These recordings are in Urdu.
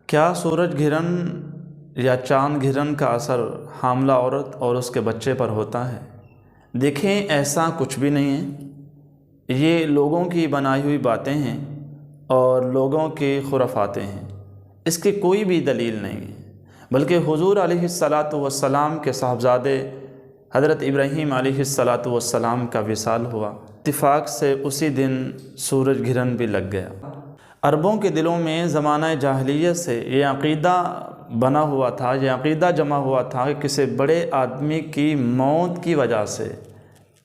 کیا سورج گرہن یا چاند گرہن کا اثر حاملہ عورت اور اس کے بچے پر ہوتا ہے؟ دیکھیں، ایسا کچھ بھی نہیں ہے۔ یہ لوگوں کی بنائی ہوئی باتیں ہیں اور لوگوں کے خرافاتیں ہیں۔ اس کی کوئی بھی دلیل نہیں ہے، بلکہ حضور علیہ الصلاۃ کے صاحبزادے حضرت ابراہیم علیہ السلام کا وصال ہوا۔ اتفاق سے اسی دن سورج گرہن بھی لگ گیا۔ عربوں کے دلوں میں زمانہ جاہلیت سے یہ عقیدہ بنا ہوا تھا، یہ عقیدہ جمع ہوا تھا کہ کسی بڑے آدمی کی موت کی وجہ سے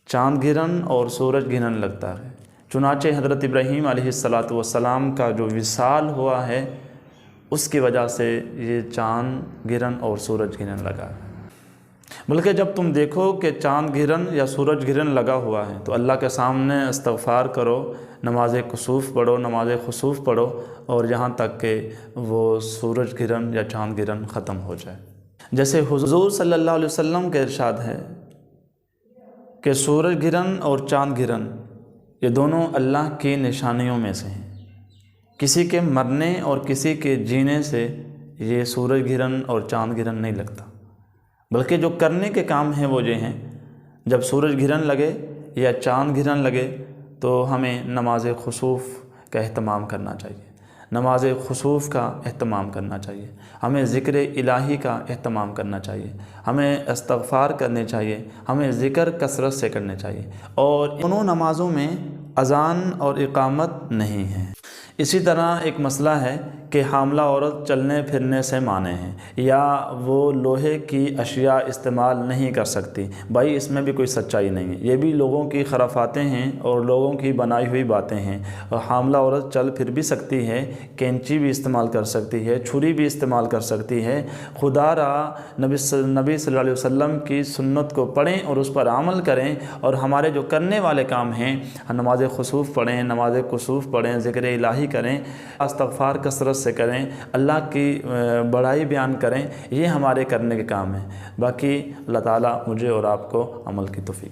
چاند گرہن اور سورج گرہن لگتا ہے۔ چنانچہ حضرت ابراہیم علیہ السلام کا جو وصال ہوا ہے، اس کی وجہ سے یہ چاند گرہن اور سورج گرہن لگا ہے۔ بلکہ جب تم دیکھو کہ چاند گرہن یا سورج گرہن لگا ہوا ہے تو اللہ کے سامنے استغفار کرو، نماز کسوف پڑھو، نماز خسوف پڑھو، اور یہاں تک کہ وہ سورج گرہن یا چاند گرہن ختم ہو جائے۔ جیسے حضور صلی اللہ علیہ وسلم کا ارشاد ہے کہ سورج گرہن اور چاند گرہن یہ دونوں اللہ کی نشانیوں میں سے ہیں۔ کسی کے مرنے اور کسی کے جینے سے یہ سورج گرہن اور چاند گرہن نہیں لگتا، بلکہ جو کرنے کے کام ہیں وہ یہ ہیں، جب سورج گرہن لگے یا چاند گرہن لگے تو ہمیں نماز خسوف کا اہتمام کرنا چاہیے، نماز خسوف کا اہتمام کرنا چاہیے، ہمیں ذکر الہی کا اہتمام کرنا چاہیے، ہمیں استغفار کرنے چاہیے، ہمیں ذکر کثرت سے کرنے چاہیے، اور انہوں نمازوں میں اذان اور اقامت نہیں ہے۔ اسی طرح ایک مسئلہ ہے کہ حاملہ عورت چلنے پھرنے سے مانع ہے، یا وہ لوہے کی اشیاء استعمال نہیں کر سکتی۔ بھائی، اس میں بھی کوئی سچائی نہیں ہے، یہ بھی لوگوں کی خرافاتیں ہیں اور لوگوں کی بنائی ہوئی باتیں ہیں۔ اور حاملہ عورت چل پھر بھی سکتی ہے، کینچی بھی استعمال کر سکتی ہے، چھری بھی استعمال کر سکتی ہے۔ خدا را نبی صلی اللہ علیہ وسلم کی سنت کو پڑھیں اور اس پر عمل کریں، اور ہمارے جو کرنے والے کام ہیں، نماز خسوف پڑھیں، نماز کسوف پڑھیں، ذکر الہی کریں، استغفار کثرت سے کریں، اللہ کی بڑائی بیان کریں، یہ ہمارے کرنے کے کام ہیں۔ باقی اللہ تعالیٰ مجھے اور آپ کو عمل کی توفیق